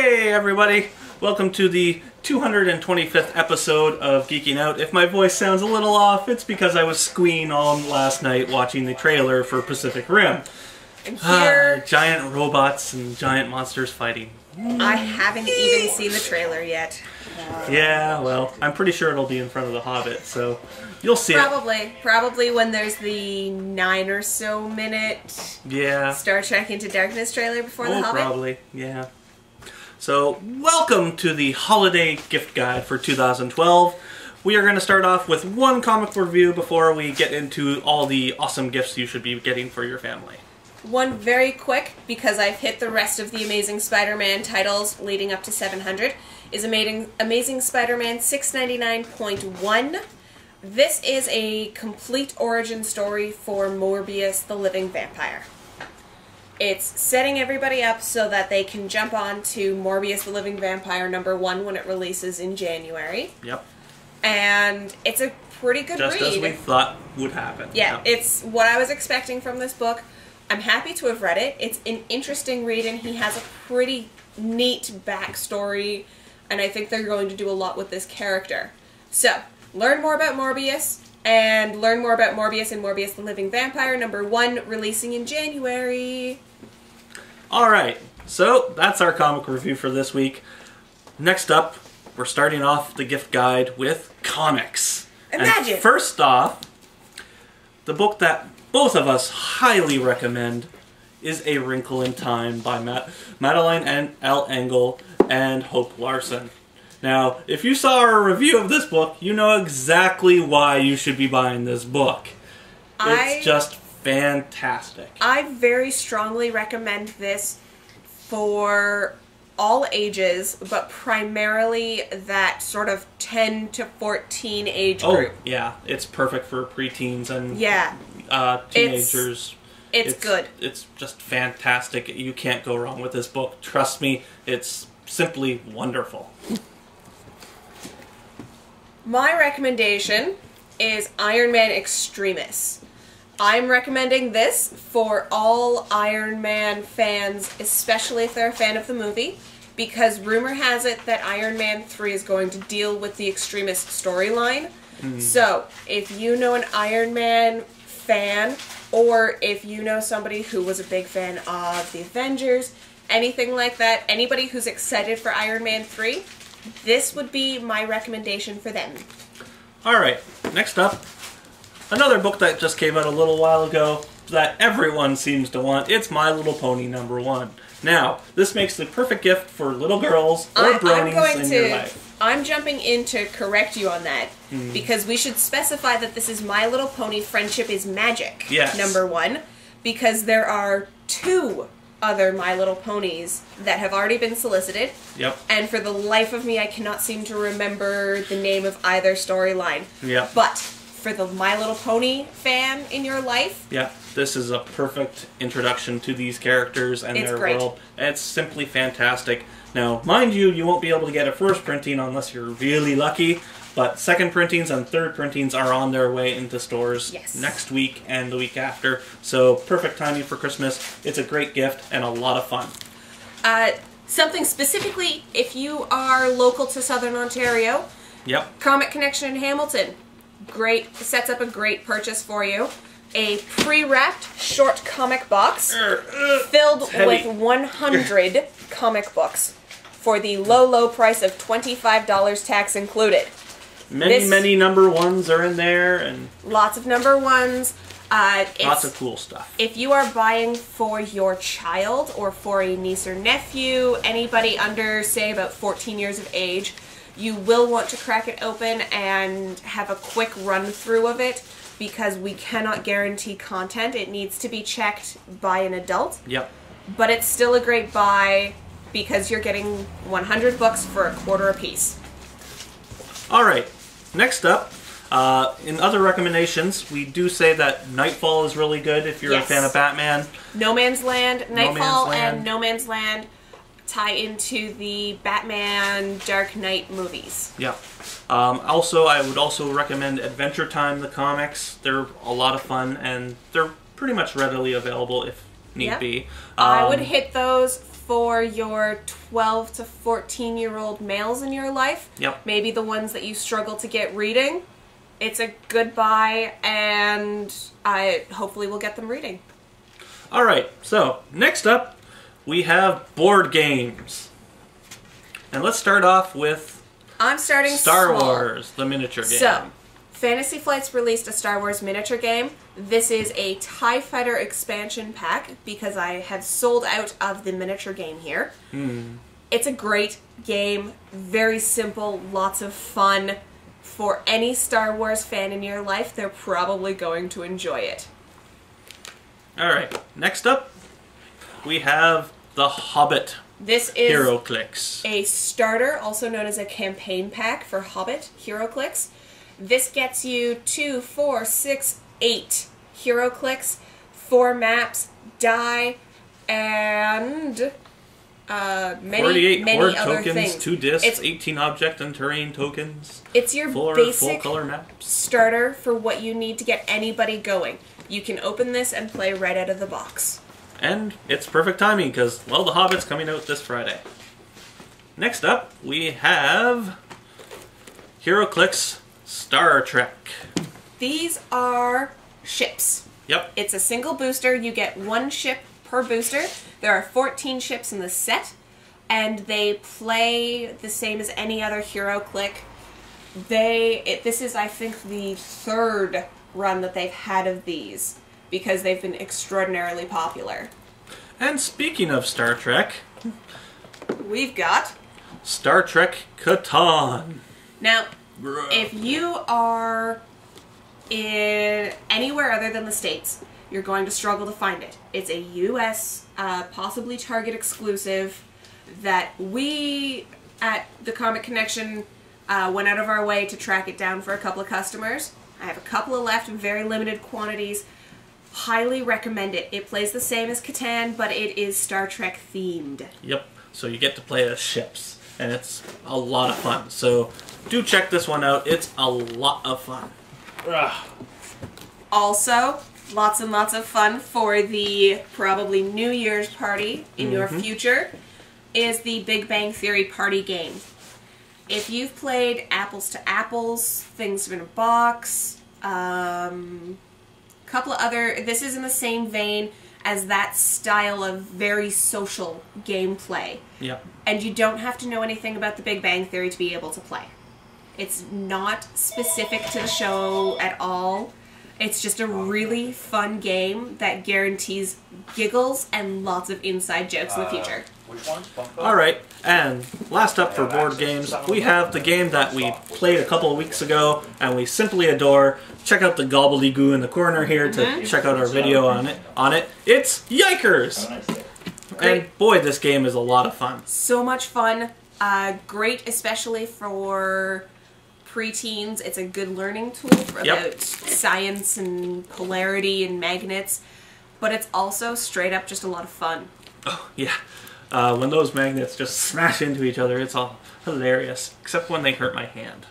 Hey everybody! Welcome to the 225th episode of Geeking Out. If my voice sounds a little off, it's because I was squeeing all last night watching the trailer for Pacific Rim. And here... giant robots and giant monsters fighting. I haven't even seen the trailer yet. Yeah, well, I'm pretty sure it'll be in front of The Hobbit, so you'll see it. Probably when there's the 9 or so minute Star Trek Into Darkness trailer before The Hobbit. Probably, yeah. So, welcome to the holiday gift guide for 2012. We are going to start off with one comic review before we get into all the awesome gifts you should be getting for your family. One very quick, because I've hit the rest of the Amazing Spider-Man titles leading up to 700, is Amazing Spider-Man 699.1. This is a complete origin story for Morbius the Living Vampire. It's setting everybody up so that they can jump on to Morbius the Living Vampire #1 when it releases in January. Yep. And it's a pretty good read. Just as we thought would happen. Yeah, yep. It's what I was expecting from this book. I'm happy to have read it. It's an interesting read, and he has a pretty neat backstory, and I think they're going to do a lot with this character. So, learn more about Morbius, and learn more about Morbius and Morbius the Living Vampire #1, releasing in January. Alright, so that's our comic review for this week. Next up, we're starting off the gift guide with comics. Imagine! And first off, the book that both of us highly recommend is A Wrinkle in Time by Madeline and L. Engel and Hope Larson. Now, if you saw our review of this book, you know exactly why you should be buying this book. It's just fantastic. I very strongly recommend this for all ages, but primarily that sort of 10 to 14 age group. Oh, yeah. It's perfect for preteens and teenagers. It's good. It's just fantastic. You can't go wrong with this book. Trust me, it's simply wonderful. My recommendation is Iron Man Extremis. I'm recommending this for all Iron Man fans, especially if they're a fan of the movie, because rumor has it that Iron Man 3 is going to deal with the Extremis storyline. So, if you know an Iron Man fan, or if you know somebody who was a big fan of the Avengers, anything like that, anybody who's excited for Iron Man 3, this would be my recommendation for them. Alright, next up, another book that just came out a little while ago that everyone seems to want. It's My Little Pony #1. Now, this makes the perfect gift for little girls or bronies in your life. I'm jumping in to correct you on that, because we should specify that this is My Little Pony Friendship is Magic #1, because there are 2 other My Little Ponies that have already been solicited. Yep. And for the life of me, I cannot seem to remember the name of either storyline. Yep. But for the My Little Pony fan in your life, this is a perfect introduction to these characters and their world. It's simply fantastic. Now, mind you, you won't be able to get a first printing unless you're really lucky, but second printings and third printings are on their way into stores next week and the week after. So, perfect timing for Christmas. It's a great gift and a lot of fun. Something specifically, if you are local to Southern Ontario, Comic Connection in Hamilton, sets up a great purchase for you. A pre-wrapped short comic box filled with 100 comic books for the low, low price of $25, tax included. Many #1s are in there, and lots of #1s. Lots of cool stuff. If you are buying for your child or for a niece or nephew, anybody under, say, about 14 years of age, you will want to crack it open and have a quick run-through of it, because we cannot guarantee content. It needs to be checked by an adult. Yep. But it's still a great buy, because you're getting 100 books for $0.25 a piece. Alright, next up, in other recommendations, we do say that Nightfall is really good if you're a fan of Batman. No Man's Land, Nightfall and No Man's Land tie into the Batman Dark Knight movies. Yeah. Also, I would also recommend Adventure Time, the comics. They're a lot of fun, and they're pretty much readily available if need Yep. be. I would hit those for your 12 to 14-year-old males in your life. Yep. Maybe the ones that you struggle to get reading. It's a good buy, and I hopefully will get them reading. All right, so next up, we have board games. And let's start off with I'm starting Star small. Wars, the miniature game. So, Fantasy Flight's released a Star Wars miniature game. This is a TIE Fighter expansion pack because I have sold out of the miniature game here. It's a great game, very simple, lots of fun. For any Star Wars fan in your life, they're probably going to enjoy it. All right, next up, we have The Hobbit This is HeroClix. a starter, also known as a campaign pack for Hobbit HeroClix. This gets you 2, 4, 6, 8 HeroClix, 4 maps, die, and many board other tokens, things. 2 discs, It's- 18 object and terrain tokens, It's your 4 basic full-color maps. starter for what you need to get anybody going. You can open this and play right out of the box. And it's perfect timing because, well, The Hobbit's coming out this Friday. Next up, we have HeroClix Star Trek. These are ships. Yep. It's a single booster. You get 1 ship per booster. There are 14 ships in the set, and they play the same as any other HeroClix. This is, I think, the 3rd run that they've had of these because they've been extraordinarily popular. And speaking of Star Trek, We've got... Star Trek Catan. Now, if you are in anywhere other than the States, you're going to struggle to find it. It's a US, possibly Target exclusive that we at the Comic Connection went out of our way to track it down for a couple of customers. I have a couple of left in very limited quantities. Highly recommend it. It plays the same as Catan, but it is Star Trek themed. Yep. So you get to play as ships, and it's a lot of fun. So do check this one out. It's a lot of fun. Also, lots and lots of fun for the probably New Year's party in your future is the Big Bang Theory party game. If you've played Apples to Apples, Things in a Box, couple of other... This is in the same vein as that style of very social gameplay. Yep. And you don't have to know anything about the Big Bang Theory to be able to play. It's not specific to the show at all. It's just a really fun game that guarantees giggles and lots of inside jokes in the future. Which one? All right, and last up for board games, we have the game that we played a couple of weeks ago, and we simply adore. Check out the gobbledygoo in the corner here to check out our video on it. It's Yikers! And boy, this game is a lot of fun. So much fun. Great, especially for preteens. It's a good learning tool about science and polarity and magnets, but it's also straight up just a lot of fun. Oh, yeah. When those magnets just smash into each other, it's all hilarious. Except when they hurt my hand.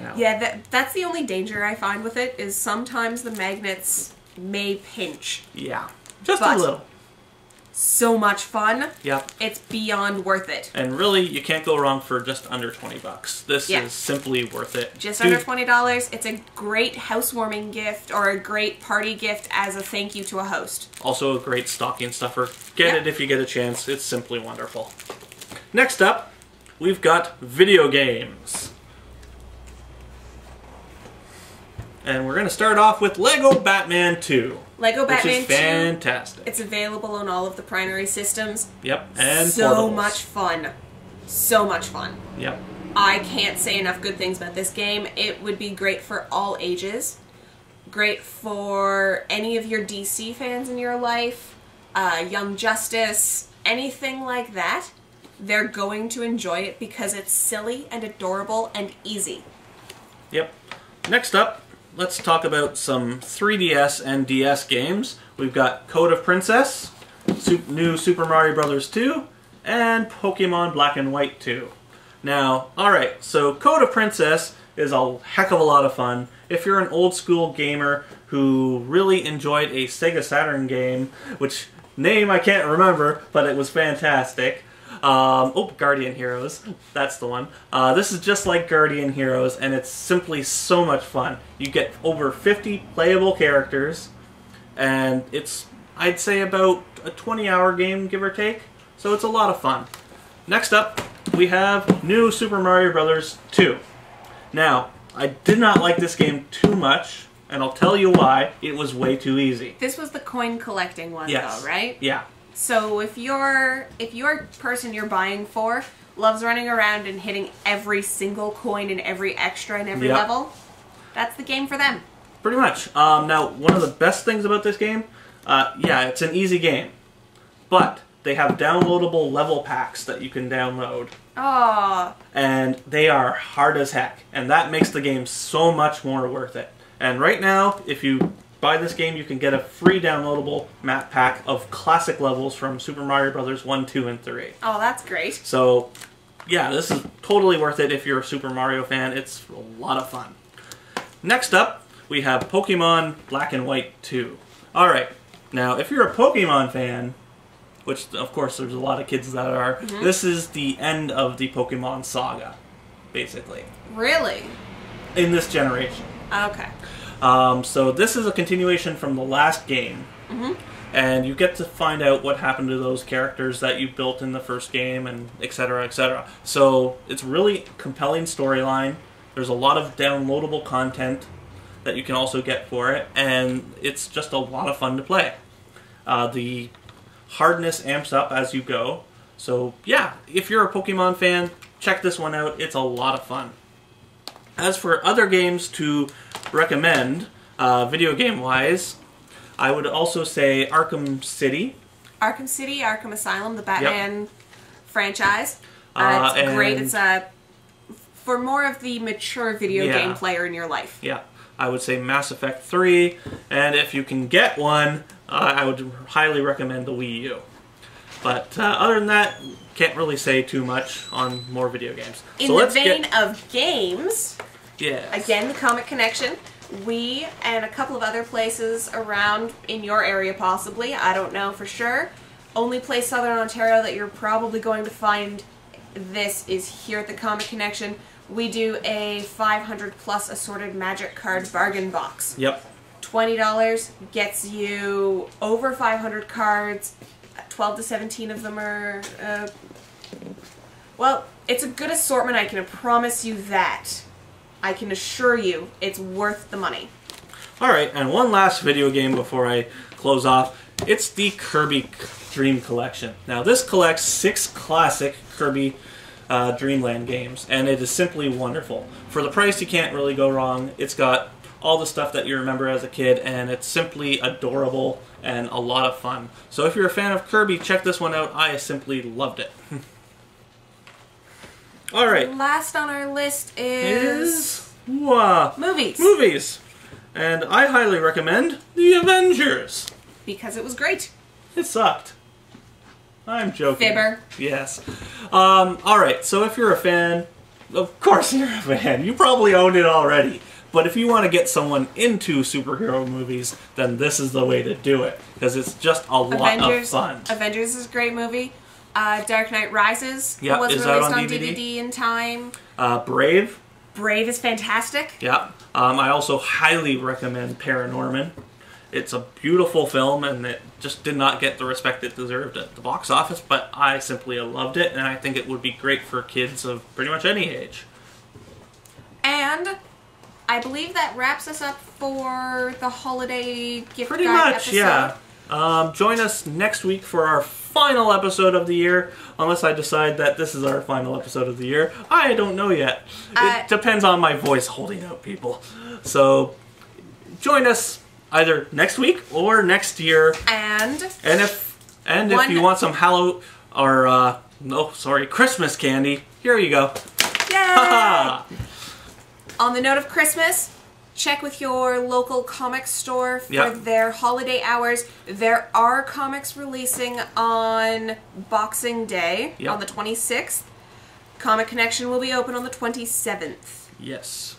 Ow. Yeah, that's the only danger I find with it, is sometimes the magnets may pinch. Yeah. Just But a little. So much fun. Yep. It's beyond worth it. And really, you can't go wrong for just under $20. This Yeah. is simply worth it. Just under $20. It's a great housewarming gift or a great party gift as a thank you to a host. Also a great stocking stuffer. Get Yep. it if you get a chance. It's simply wonderful. Next up, we've got video games. And we're going to start off with Lego Batman 2. Lego Batman which 2. is fantastic. It's available on all of the primary systems. Yep, and so portables. much fun. So much fun. Yep. I can't say enough good things about this game. It would be great for all ages. Great for any of your DC fans in your life, Young Justice, anything like that. They're going to enjoy it because it's silly and adorable and easy. Yep. Next up, let's talk about some 3DS and DS games. We've got Code of Princess, new Super Mario Bros. 2, and Pokemon Black and White 2. Now, alright, so Code of Princess is a heck of a lot of fun. If you're an old school gamer who really enjoyed a Sega Saturn game, which name I can't remember, but it was fantastic. Guardian Heroes. That's the one. This is just like Guardian Heroes, and it's simply so much fun. You get over 50 playable characters, and it's, I'd say, about a 20-hour game, give or take. So it's a lot of fun. Next up, we have New Super Mario Bros. 2. Now, I did not like this game too much, and I'll tell you why. It was way too easy. This was the coin collecting one, Yes. though, right? Yeah. So if your person you're buying for loves running around and hitting every single coin and every extra in every level, that's the game for them. Pretty much. Now, one of the best things about this game, yeah, it's an easy game, but they have downloadable level packs that you can download. Oh. And they are hard as heck, and that makes the game so much more worth it. And right now, if you buy this game, you can get a free downloadable map pack of classic levels from Super Mario Bros. 1, 2, and 3. Oh, that's great. So, yeah, this is totally worth it if you're a Super Mario fan. It's a lot of fun. Next up, we have Pokemon Black and White 2. Alright, now if you're a Pokemon fan, which of course there's a lot of kids that are, this is the end of the Pokemon saga, basically. Really? In this generation. Okay. So this is a continuation from the last game, and you get to find out what happened to those characters that you built in the first game, and etc., etc. So it's really compelling storyline. There's a lot of downloadable content that you can also get for it, and it's just a lot of fun to play. The hardness amps up as you go, so yeah, if you're a Pokemon fan, check this one out. It's a lot of fun. As for other games to recommend, video game-wise, I would also say Arkham City. Arkham City, Arkham Asylum, the Batman franchise. It's great. It's for more of the mature video game player in your life. Yeah, I would say Mass Effect 3, and if you can get one, I would highly recommend the Wii U. But other than that, can't really say too much on more video games. In the vein of games, yes. Again, the Comic Connection. We and a couple of other places around in your area possibly, I don't know for sure. Only place Southern Ontario that you're probably going to find this is here at the Comic Connection. We do a 500 plus assorted Magic card bargain box. Yep. $20 gets you over 500 cards. 12 to 17 of them are, well, it's a good assortment, I can promise you that. I can assure you it's worth the money. Alright, and one last video game before I close off. It's the Kirby Dream Collection. Now, this collects 6 classic Kirby Dreamland games, and it is simply wonderful. For the price, you can't really go wrong. It's got all the stuff that you remember as a kid, and it's simply adorable and a lot of fun. So if you're a fan of Kirby, check this one out. I simply loved it. Alright. Last on our list is movies. Movies. And I highly recommend The Avengers. Because it was great. It sucked. I'm joking. Fibber. Yes. Alright, so if you're a fan, of course you're a fan. You probably owned it already. But if you want to get someone into superhero movies, then this is the way to do it. Because it's just a lot of fun. Avengers is a great movie. Dark Knight Rises was released on DVD in time. Brave. Brave is fantastic. Yeah. I also highly recommend Paranorman. It's a beautiful film, and it just did not get the respect it deserved at the box office, but I simply loved it, and I think it would be great for kids of pretty much any age. And I believe that wraps us up for the holiday gift Pretty guide much, episode. yeah. Join us next week for our final episode of the year, unless I decide that this is our final episode of the year. I don't know yet. It depends on my voice holding out, people. So, join us either next week or next year. And if you want some Christmas candy, here you go. Yay! On the note of Christmas, check with your local comic store for their holiday hours. There are comics releasing on Boxing Day on the 26th. Comic Connection will be open on the 27th. Yes.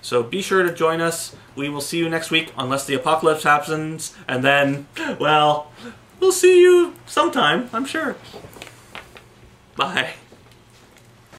So be sure to join us. We will see you next week, unless the apocalypse happens, and then, well, we'll see you sometime, I'm sure. Bye.